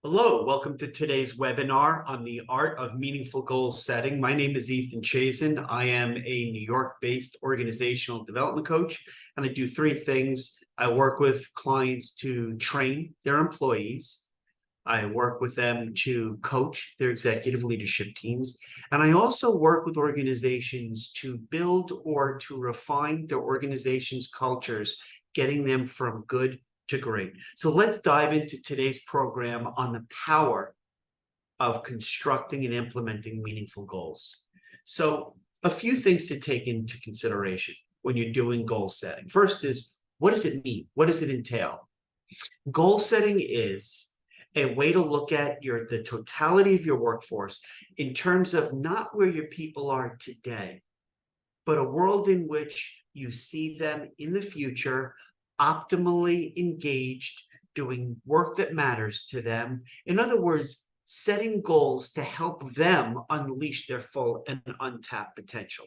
Hello, welcome to today's webinar on the art of meaningful goal setting. My name is Ethan Chazen. I am a New York-based organizational development coach, and I do three things. I work with clients to train their employees. I work with them to coach their executive leadership teams. And I also work with organizations to build or to refine their organization's cultures, getting them from good to great. So let's dive into today's program on the power of constructing and implementing meaningful goals. So a few things to take into consideration when you're doing goal setting. First is, what does it mean? What does it entail? Goal setting is a way to look at the totality of your workforce in terms of not where your people are today, but a world in which you see them in the future, optimally engaged, doing work that matters to them. In other words, setting goals to help them unleash their full and untapped potential.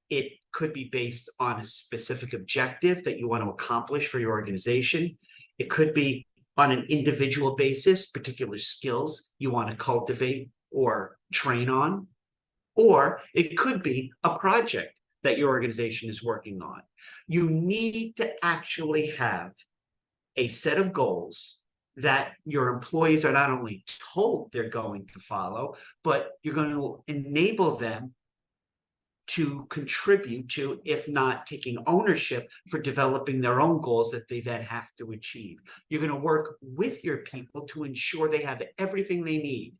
It could be based on a specific objective that you want to accomplish for your organization. It could be on an individual basis, particular skills you want to cultivate or train on. Or it could be a project that your organization is working on. You need to actually have a set of goals that your employees are not only told they're going to follow, but you're going to enable them to contribute to, if not taking ownership for developing their own goals that they then have to achieve. You're going to work with your people to ensure they have everything they need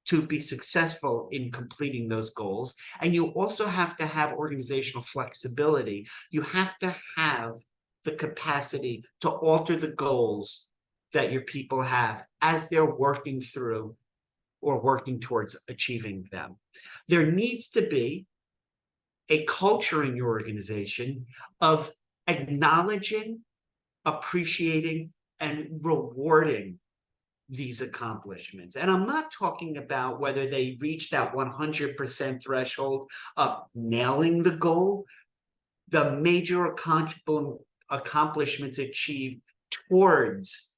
to be successful in completing those goals. And you also have to have organizational flexibility. You have to have the capacity to alter the goals that your people have as they're working through or working towards achieving them. There needs to be a culture in your organization of acknowledging, appreciating, and rewarding these accomplishments. And I'm not talking about whether they reach that 100% threshold of nailing the goal, the major accomplishments achieved towards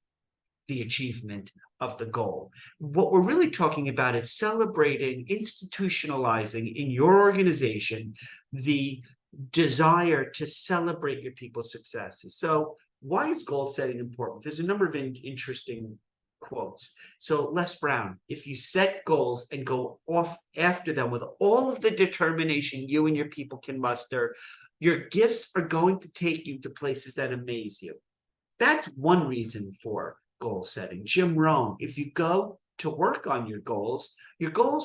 the achievement of the goal. What we're really talking about is celebrating, institutionalizing in your organization the desire to celebrate your people's successes. So why is goal setting important? There's a number of interesting quotes. So Les Brown, if you set goals and go off after them with all of the determination you and your people can muster, your gifts are going to take you to places that amaze you. That's one reason for goal setting. Jim Rohn, if you go to work on your goals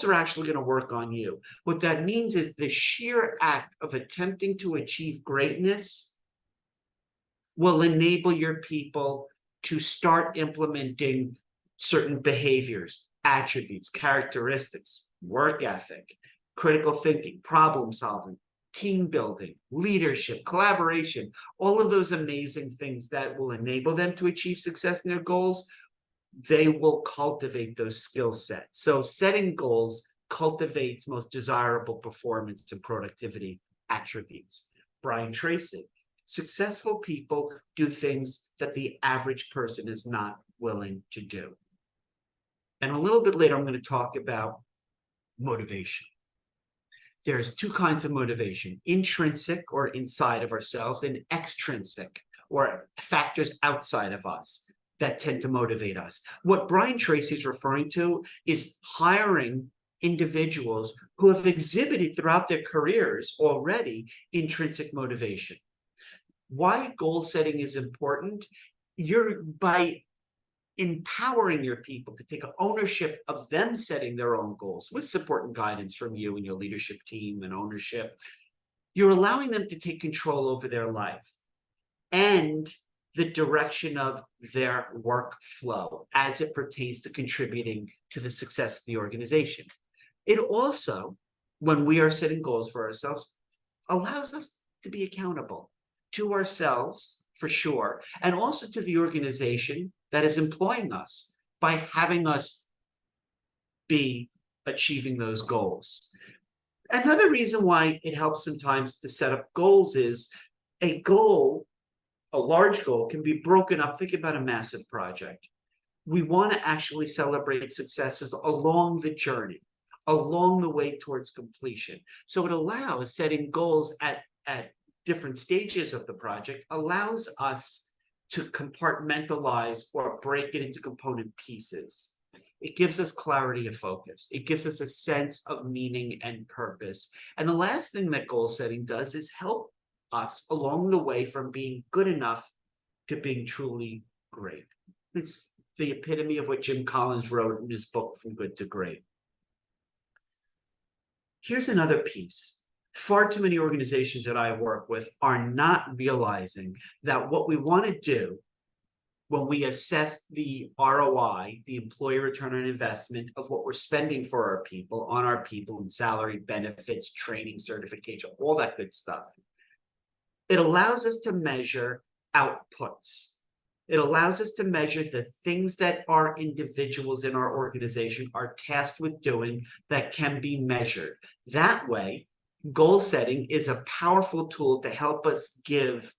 are actually going to work on you. What that means is the sheer act of attempting to achieve greatness will enable your people to start implementing certain behaviors, attributes, characteristics, work ethic, critical thinking, problem solving, team building, leadership, collaboration, all of those amazing things that will enable them to achieve success in their goals. They will cultivate those skill sets. So setting goals cultivates most desirable performance and productivity attributes. Brian Tracy, successful people do things that the average person is not willing to do. And a little bit later, I'm going to talk about motivation. There's two kinds of motivation, intrinsic or inside of ourselves, and extrinsic or factors outside of us that tend to motivate us. What Brian Tracy is referring to is hiring individuals who have exhibited throughout their careers already intrinsic motivation. Why goal setting is important? By empowering your people to take ownership of them setting their own goals with support and guidance from you and your leadership team and ownership, you're allowing them to take control over their life and the direction of their workflow as it pertains to contributing to the success of the organization. It also, when we are setting goals for ourselves, allows us to be accountable to ourselves, for sure, and also to the organization that is employing us by having us be achieving those goals. Another reason why it helps sometimes to set up goals is a large goal can be broken up. Think about a massive project. we want to actually celebrate successes along the journey, along the way towards completion. So it allows setting goals at different stages of the project, allows us to compartmentalize or break it into component pieces. It gives us clarity of focus. It gives us a sense of meaning and purpose. And the last thing that goal setting does is help us along the way from being good enough to being truly great. It's the epitome of what Jim Collins wrote in his book, From Good to Great. Here's another piece. Far too many organizations that I work with are not realizing that what we want to do when we assess the ROI, the employee return on investment of what we're spending for our people, on our people, in salary, benefits, training, certification, all that good stuff. It allows us to measure outputs. It allows us to measure the things that our individuals in our organization are tasked with doing that can be measured. That way, goal setting is a powerful tool to help us give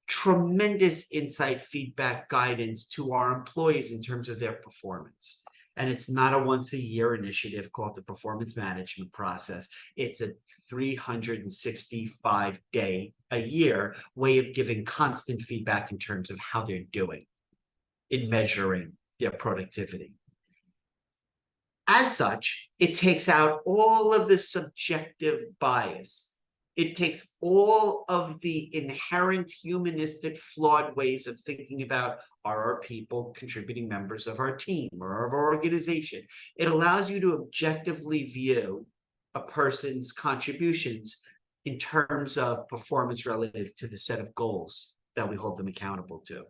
tremendous insight, feedback, guidance to our employees in terms of their performance. And it's not a once-a-year initiative called the performance management process. It's a 365-day a year way of giving constant feedback in terms of how they're doing in measuring their productivity. As such, it takes out all of the subjective bias. It takes all of the inherent humanistic flawed ways of thinking about, are our people contributing members of our team or of our organization? It allows you to objectively view a person's contributions in terms of performance relative to the set of goals that we hold them accountable to.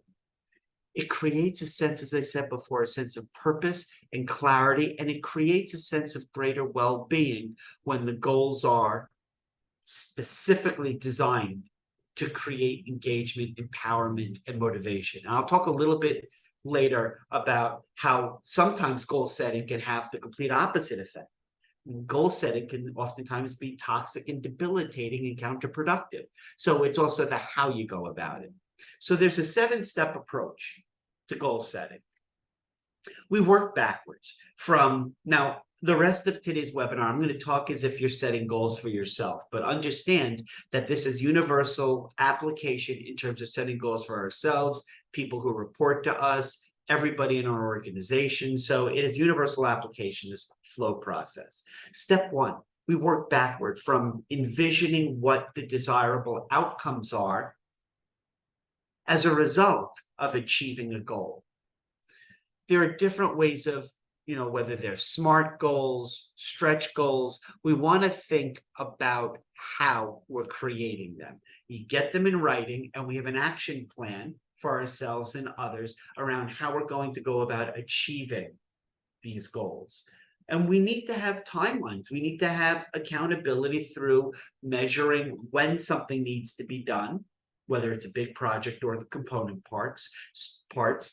It creates a sense, as I said before, a sense of purpose and clarity, and it creates a sense of greater well-being when the goals are specifically designed to create engagement, empowerment, and motivation. And I'll talk a little bit later about how sometimes goal setting can have the complete opposite effect. Goal setting can oftentimes be toxic and debilitating and counterproductive. So it's also the how you go about it. So there's a 7-step approach to goal setting. We work backwards from, now, the rest of today's webinar, I'm going to talk as if you're setting goals for yourself, but understand that this is universal application in terms of setting goals for ourselves, people who report to us, everybody in our organization. So it is universal application, this flow process. Step 1, we work backward from envisioning what the desirable outcomes are as a result of achieving a goal. There are different ways of, whether they're SMART goals, stretch goals, we want to think about how we're creating them. You get them in writing, and we have an action plan for ourselves and others around how we're going to go about achieving these goals. And we need to have timelines. We need to have accountability through measuring when something needs to be done, whether it's a big project or the component parts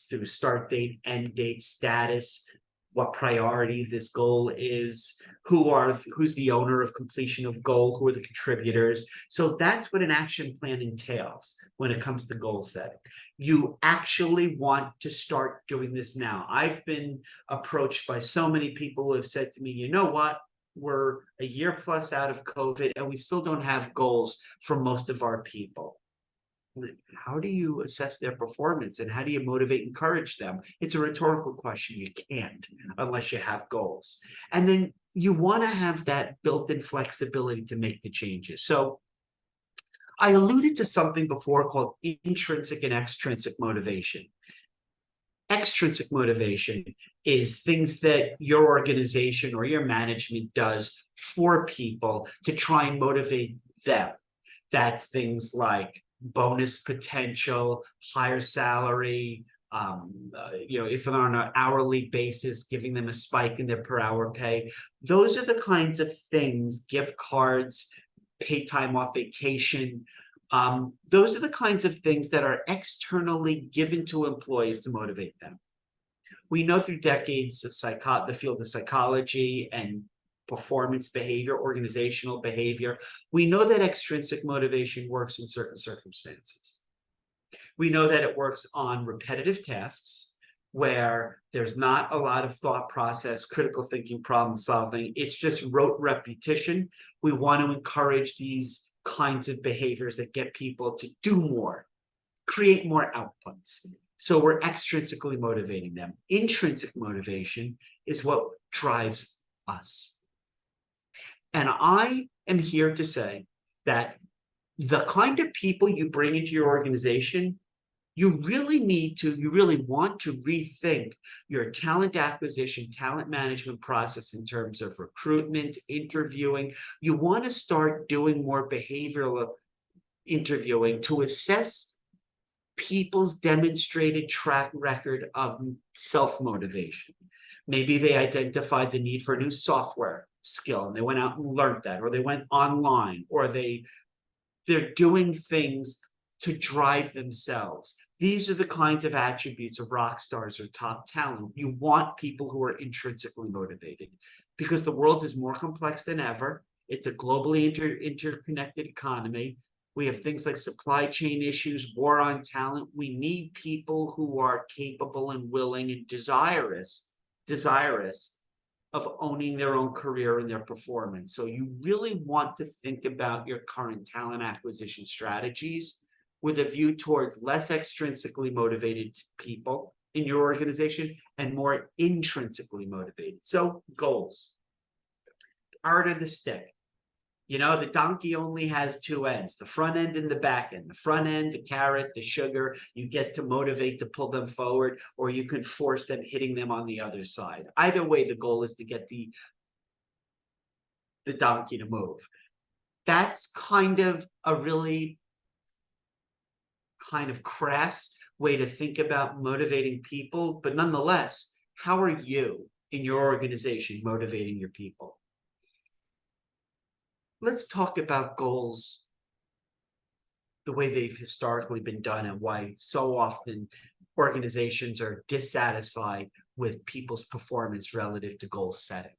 through start date, end date, status, what priority this goal is, who's the owner of completion of goal, who are the contributors. So that's what an action plan entails when it comes to goal setting. You actually want to start doing this now. I've been approached by so many people who have said to me, you know what? We're a year plus out of COVID and we still don't have goals for most of our people. How do you assess their performance and how do you motivate and encourage them? It's a rhetorical question. You can't unless you have goals. And then you want to have that built-in flexibility to make the changes. So I alluded to something before called intrinsic and extrinsic motivation. Extrinsic motivation is things that your organization or your management does for people to try and motivate them. That's things like bonus potential, higher salary, if they're on an hourly basis, giving them a spike in their per hour pay. Those are the kinds of things, gift cards, paid time off vacation. Those are the kinds of things that are externally given to employees to motivate them. We know through decades of the field of psychology and performance behavior, organizational behavior, we know that extrinsic motivation works in certain circumstances. We know that it works on repetitive tasks where there's not a lot of thought process, critical thinking, problem solving. It's just rote repetition. We want to encourage these kinds of behaviors that get people to do more, create more outputs. So we're extrinsically motivating them. Intrinsic motivation is what drives us. And I am here to say that the kind of people you bring into your organization, you really want to rethink your talent acquisition, talent management process in terms of recruitment, interviewing. You want to start doing more behavioral interviewing to assess people's demonstrated track record of self-motivation. Maybe they identified the need for a new software skill and they went out and learned that, or they went online, or they're doing things to drive themselves. These are the kinds of attributes of rock stars or top talent. You want people who are intrinsically motivated, because the world is more complex than ever. It's a globally interconnected economy. We have things like supply chain issues, war on talent. We need people who are capable and willing and desirous of owning their own career and their performance. So you really want to think about your current talent acquisition strategies with a view towards less extrinsically motivated people in your organization and more intrinsically motivated. So goals, art of the stick. You know, the donkey only has two ends, the front end and the back end. The front end, the carrot, the sugar, you get to motivate to pull them forward, or you can force them, hitting them on the other side. Either way, the goal is to get the donkey to move. That's kind of a really kind of crass way to think about motivating people, but nonetheless, how are you in your organization motivating your people? Let's talk about goals, the way they've historically been done, and why so often organizations are dissatisfied with people's performance relative to goal setting.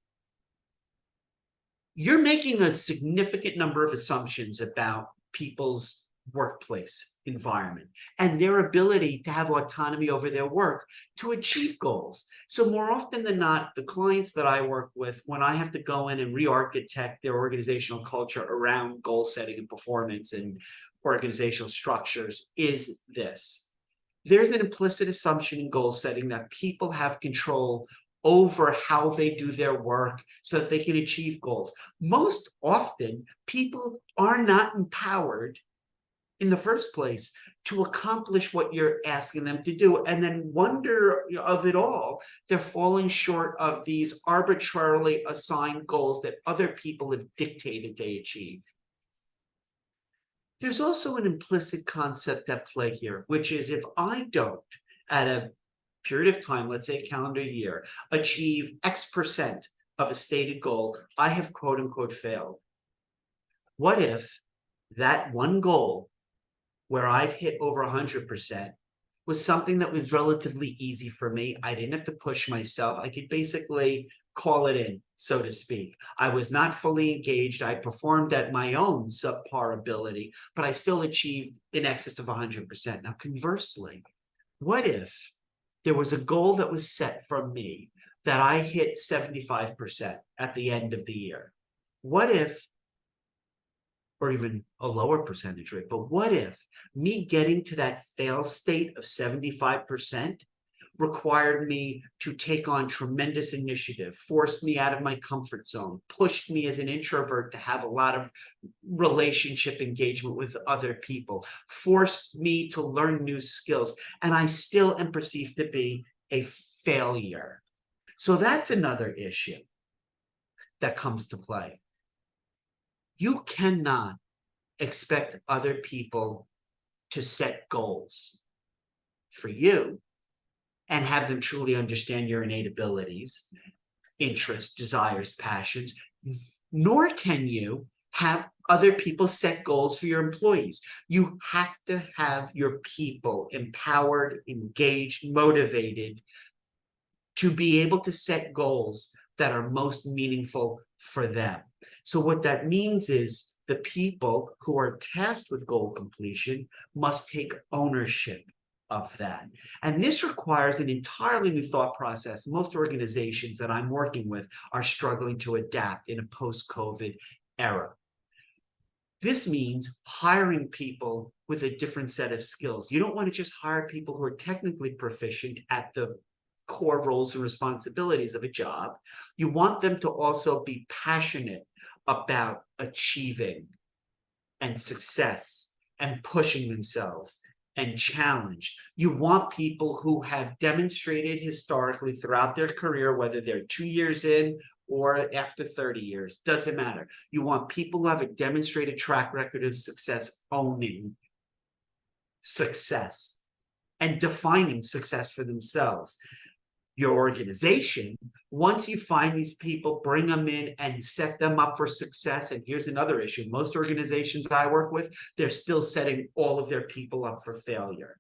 You're making a significant number of assumptions about people's workplace environment and their ability to have autonomy over their work to achieve goals. So more often than not, the clients that I work with, when I have to go in and re-architect their organizational culture around goal setting and performance and organizational structures, is this. There's an implicit assumption in goal setting that people have control over how they do their work so that they can achieve goals. Most often, people are not empowered in the first place to accomplish what you're asking them to do. And then wonder of it all, they're falling short of these arbitrarily assigned goals that other people have dictated they achieve. There's also an implicit concept at play here, which is if I don't, at a period of time, let's say a calendar year, achieve X% of a stated goal, I have quote unquote failed. What if that one goal where I've hit over 100% was something that was relatively easy for me? I didn't have to push myself. I could basically call it in, so to speak. I was not fully engaged. I performed at my own subpar ability, but I still achieved in excess of 100%. Now, conversely, what if there was a goal that was set from me that I hit 75% at the end of the year? What if, or even a lower percentage rate, but what if me getting to that fail state of 75% required me to take on tremendous initiative, forced me out of my comfort zone, pushed me as an introvert to have a lot of relationship engagement with other people, forced me to learn new skills, and I still am perceived to be a failure? So that's another issue that comes to play. You cannot expect other people to set goals for you and have them truly understand your innate abilities, interests, desires, passions, nor can you have other people set goals for your employees. You have to have your people empowered, engaged, motivated to be able to set goals that are most meaningful for them. So what that means is the people who are tasked with goal completion must take ownership of that. And this requires an entirely new thought process. Most organizations that I'm working with are struggling to adapt in a post-COVID era. This means hiring people with a different set of skills. You don't want to just hire people who are technically proficient at the core roles and responsibilities of a job. You want them to also be passionate about achieving and success and pushing themselves and challenge. You want people who have demonstrated historically throughout their career, whether they're 2 years in or after 30 years, doesn't matter. You want people who have a demonstrated track record of success, owning success and defining success for themselves. Your organization, once you find these people, bring them in and set them up for success. And here's another issue. Most organizations I work with, they're still setting all of their people up for failure.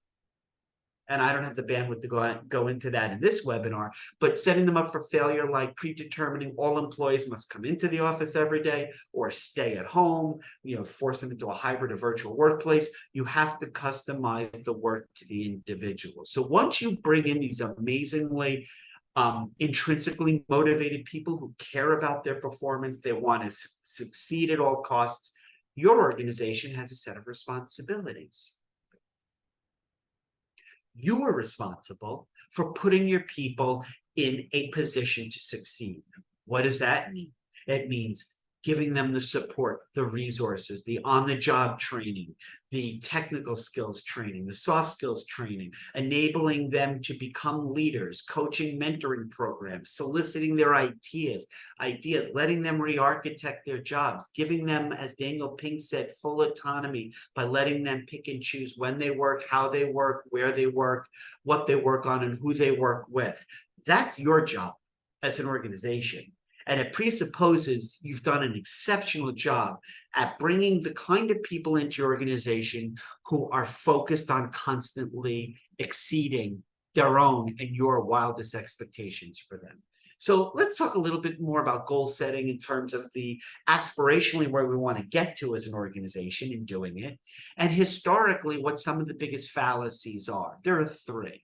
And I don't have the bandwidth to go into that in this webinar, but setting them up for failure, like predetermining all employees must come into the office every day or stay at home, force them into a hybrid or virtual workplace. You have to customize the work to the individual. So once you bring in these amazingly intrinsically motivated people who care about their performance, they want to succeed at all costs, your organization has a set of responsibilities. You are responsible for putting your people in a position to succeed. What does that mean? It means giving them the support, the resources, the on-the-job training, the technical skills training, the soft skills training, enabling them to become leaders, coaching, mentoring programs, soliciting their ideas, letting them re-architect their jobs, giving them, as Daniel Pink said, full autonomy by letting them pick and choose when they work, how they work, where they work, what they work on, and who they work with. That's your job as an organization. And it presupposes you've done an exceptional job at bringing the kind of people into your organization who are focused on constantly exceeding their own and your wildest expectations for them. So let's talk a little bit more about goal setting in terms of the aspirationally where we want to get to as an organization in doing it, and historically what some of the biggest fallacies are. There are 3.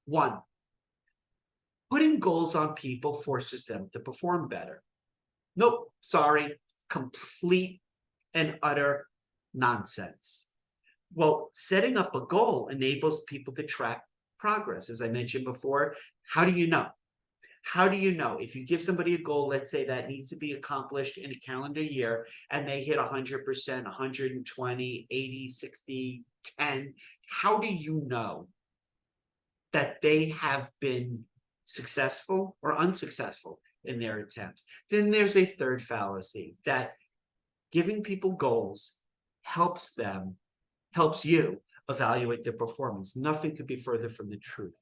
1, putting goals on people forces them to perform better. Nope, sorry, complete and utter nonsense. Well, setting up a goal enables people to track progress. As I mentioned before, how do you know? How do you know? If you give somebody a goal, let's say that needs to be accomplished in a calendar year, and they hit 100%, 120, 80, 60, 10, how do you know that they have been successful or unsuccessful in their attempts? Then there's a third fallacy, that giving people goals helps you evaluate their performance. Nothing could be further from the truth.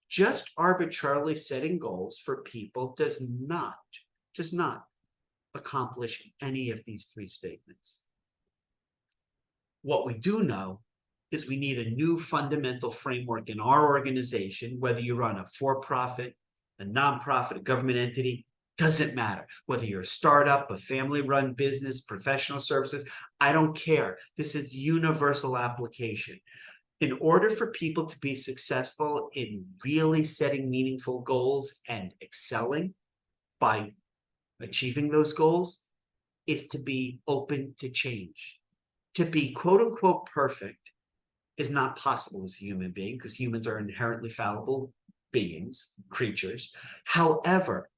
Just arbitrarily setting goals for people does not accomplish any of these 3 statements. What we do know is we need a new fundamental framework in our organization, whether you run a for-profit, a nonprofit, a government entity, doesn't matter. Whether you're a startup, a family-run business, professional services, I don't care. This is universal application. In order for people to be successful in really setting meaningful goals and excelling by achieving those goals, is to be open to change. To be quote-unquote perfect is not possible as a human being, because humans are inherently fallible beings, creatures. However,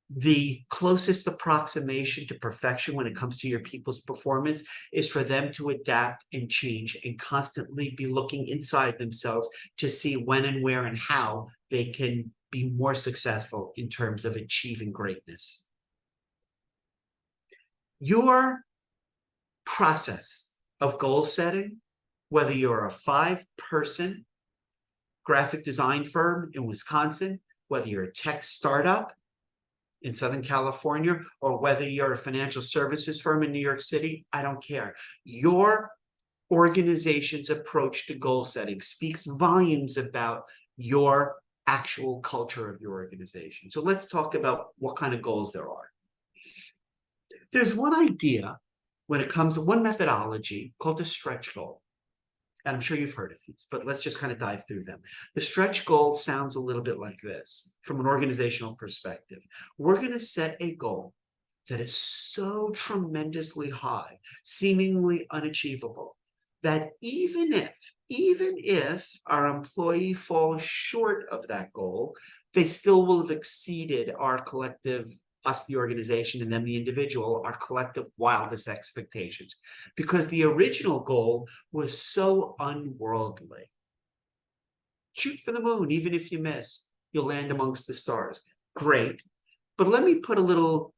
the closest approximation to perfection when it comes to your people's performance is for them to adapt and change and constantly be looking inside themselves to see when and where and how they can be more successful in terms of achieving greatness. Your process of goal setting, whether you're a 5-person graphic design firm in Wisconsin, whether you're a tech startup in Southern California, or whether you're a financial services firm in New York City, I don't care. Your organization's approach to goal setting speaks volumes about your actual culture of your organization. So let's talk about what kind of goals there are. There's one idea when it comes to one methodology called the stretch goal. And I'm sure you've heard of these, but let's just kind of dive through them. The stretch goal sounds a little bit like this from an organizational perspective. We're going to set a goal that is so tremendously high, seemingly unachievable, that even if our employee falls short of that goal, they still will have exceeded our collective, us, the organization, and then the individual, our collective wildest expectations, because the original goal was so unworldly. Shoot for the moon, even if you miss, you'll land amongst the stars. Great. But let me put a little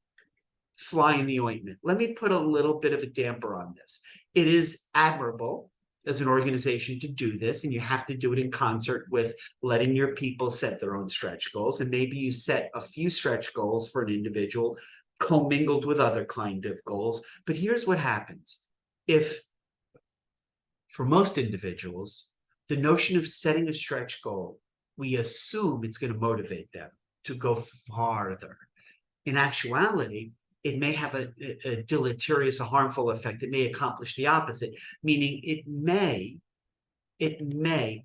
fly in the ointment. Let me put a little bit of a damper on this. It is admirable as an organization to do this, and you have to do it in concert with letting your people set their own stretch goals. And maybe you set a few stretch goals for an individual commingled with other kind of goals. But here's what happens. If, for most individuals, the notion of setting a stretch goal, we assume it's going to motivate them to go farther. In actuality, it may have a deleterious, a harmful effect. It may accomplish the opposite, meaning it may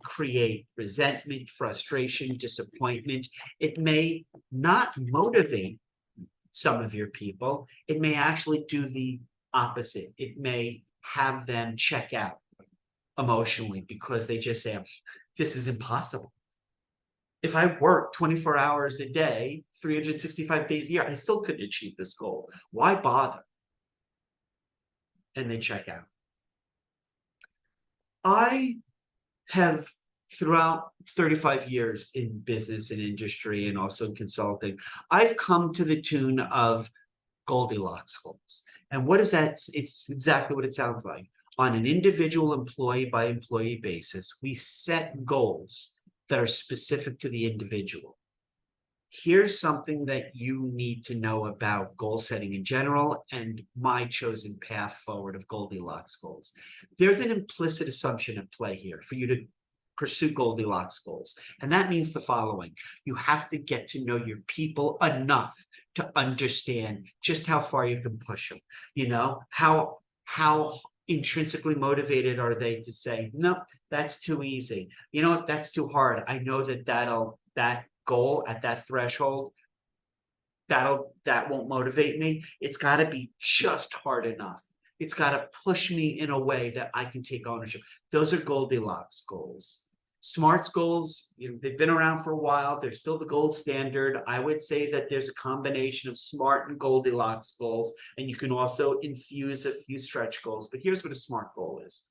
create resentment, frustration, disappointment. It may not motivate some of your people. It may actually do the opposite. It may have them check out emotionally because they just say, this is impossible. If I work 24 hours a day, 365 days a year, I still couldn't achieve this goal. Why bother? And they check out. I have, throughout 35 years in business and industry and also in consulting, I've come to the tune of Goldilocks goals. And what is that? It's exactly what it sounds like. On an individual employee by employee basis, we set goals that are specific to the individual. Here's something that you need to know about goal setting in general and my chosen path forward of Goldilocks goals. There's an implicit assumption at play here for you to pursue Goldilocks goals. And that means the following. You have to get to know your people enough to understand just how far you can push them. You know, how intrinsically motivated are they to say, no, that's too easy. You know what, that's too hard. I know that goal at that threshold, that won't motivate me. It's got to be just hard enough. It's got to push me in a way that I can take ownership. Those are Goldilocks goals. SMARTS goals, you know, they've been around for a while. They're still the gold standard. I would say that there's a combination of SMART and Goldilocks goals, and you can also infuse a few stretch goals. But here's what a SMART goal is.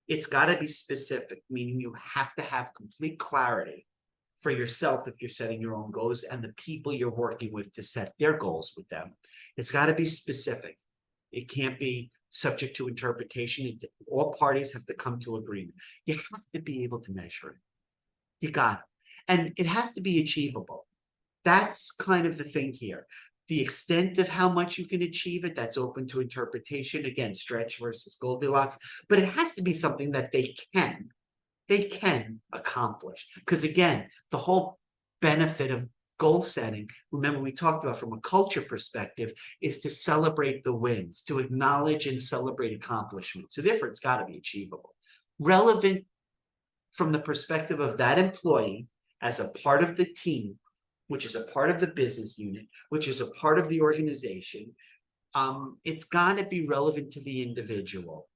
It's got to be specific, meaning you have to have complete clarity for yourself if you're setting your own goals and the people you're working with to set their goals with them. It's got to be specific. It can't be subject to interpretation. All parties have to come to agreement. You have to be able to measure it. You got it. And it has to be achievable. That's kind of the thing here. The extent of how much you can achieve it, that's open to interpretation. Again, stretch versus Goldilocks. But it has to be something that they can accomplish. Because again, the whole benefit of goal setting, remember we talked about from a culture perspective, is to celebrate the wins, to acknowledge and celebrate accomplishments. So therefore, it's got to be achievable. Relevant from the perspective of that employee as a part of the team, which is a part of the business unit, which is a part of the organization. It's got to be relevant to the individual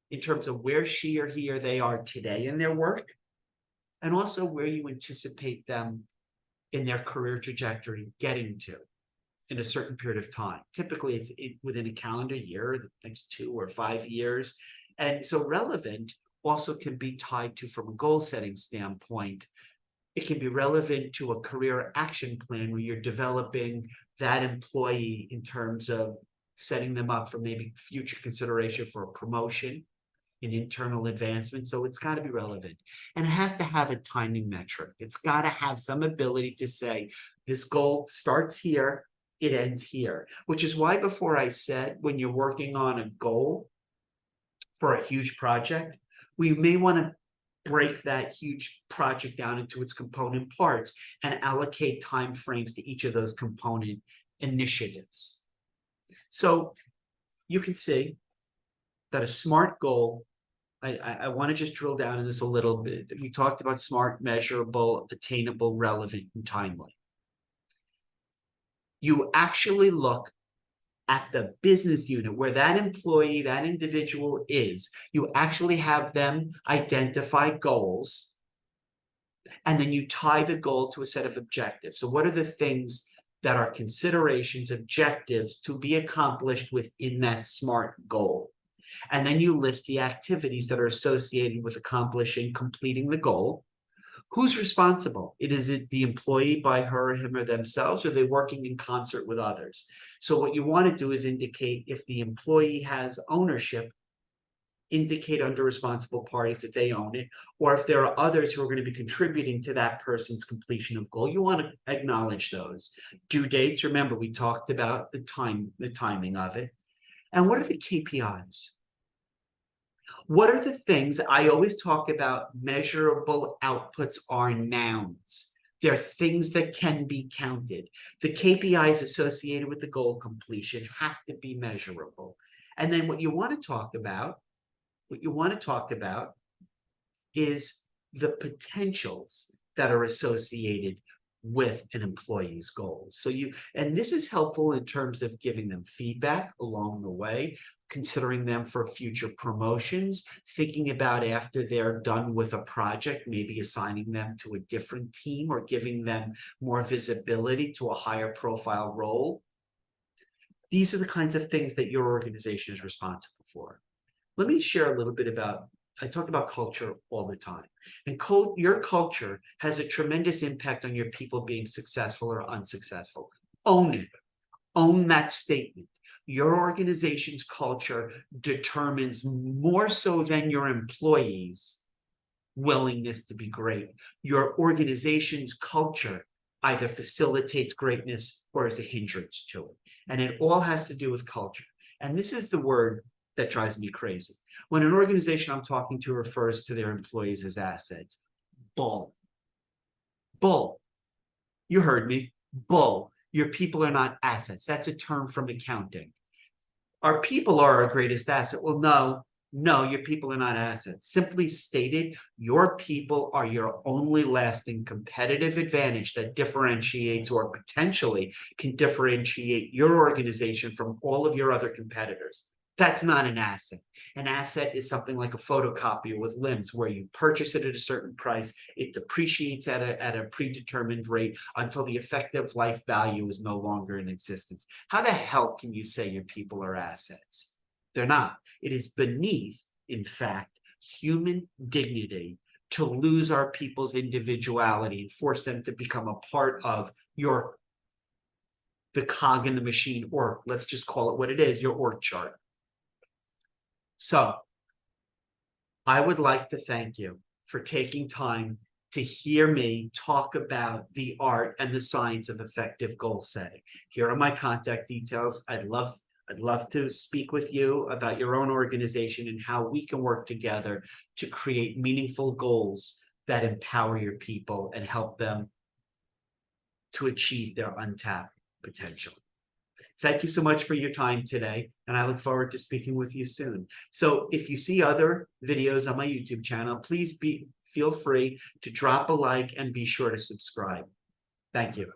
in terms of where she or he or they are today in their work, and also where you anticipate them in their career trajectory getting to in a certain period of time. Typically, it's within a calendar year, the next 2 or 5 years. And so relevant also can be tied to, from a goal setting standpoint, it can be relevant to a career action plan where you're developing that employee in terms of setting them up for maybe future consideration for a promotion, an internal advancement. So it's got to be relevant, and it has to have a timing metric. It's got to have some ability to say this goal starts here, it ends here, which is why before I said when you're working on a goal for a huge project, we may want to break that huge project down into its component parts and allocate time frames to each of those component initiatives. So you can see that a SMART goal I want to just drill down in this a little bit. We talked about SMART, measurable, attainable, relevant, and timely. You actually look at the business unit where that employee, that individual is. You actually have them identify goals, and then you tie the goal to a set of objectives. So what are the things that are considerations, objectives to be accomplished within that SMART goal? And then you list the activities that are associated with accomplishing, completing the goal. Who's responsible? Is it the employee by her, him, or themselves, or are they working in concert with others? So what you want to do is indicate if the employee has ownership, indicate under responsible parties that they own it, or if there are others who are going to be contributing to that person's completion of goal, you want to acknowledge those. Due dates, remember, we talked about the timing of it. And what are the KPIs? What are the things I always talk about? Measurable outputs are nouns. They're things that can be counted. The KPIs associated with the goal completion have to be measurable. And then what you want to talk about, is the potentials that are associated with an employee's goals. So and this is helpful in terms of giving them feedback along the way, considering them for future promotions, thinking about after they're done with a project, maybe assigning them to a different team or giving them more visibility to a higher profile role. These are the kinds of things that your organization is responsible for. Let me share a little bit about, I talk about culture all the time. And your culture has a tremendous impact on your people being successful or unsuccessful. Own it. Own that statement. Your organization's culture determines more so than your employees' willingness to be great. Your organization's culture either facilitates greatness or is a hindrance to it. And it all has to do with culture. And this is the word that drives me crazy. When an organization I'm talking to refers to their employees as assets, bull. Bull. You heard me. Bull. Your people are not assets. That's a term from accounting. Our people are our greatest asset. Well, no, your people are not assets. Simply stated, your people are your only lasting competitive advantage that differentiates or potentially can differentiate your organization from all of your other competitors. That's not an asset. An asset is something like a photocopier with limbs where you purchase it at a certain price, it depreciates at a predetermined rate until the effective life value is no longer in existence. How the hell can you say your people are assets? They're not. It is beneath, in fact, human dignity to lose our people's individuality and force them to become a part of the cog in the machine, or let's just call it what it is, your org chart. So I would like to thank you for taking time to hear me talk about the art and the science of effective goal setting. Here are my contact details. I'd love to speak with you about your own organization and how we can work together to create meaningful goals that empower your people and help them to achieve their untapped potential. Thank you so much for your time today, and I look forward to speaking with you soon. So if you see other videos on my YouTube channel, please feel free to drop a like and be sure to subscribe. Thank you.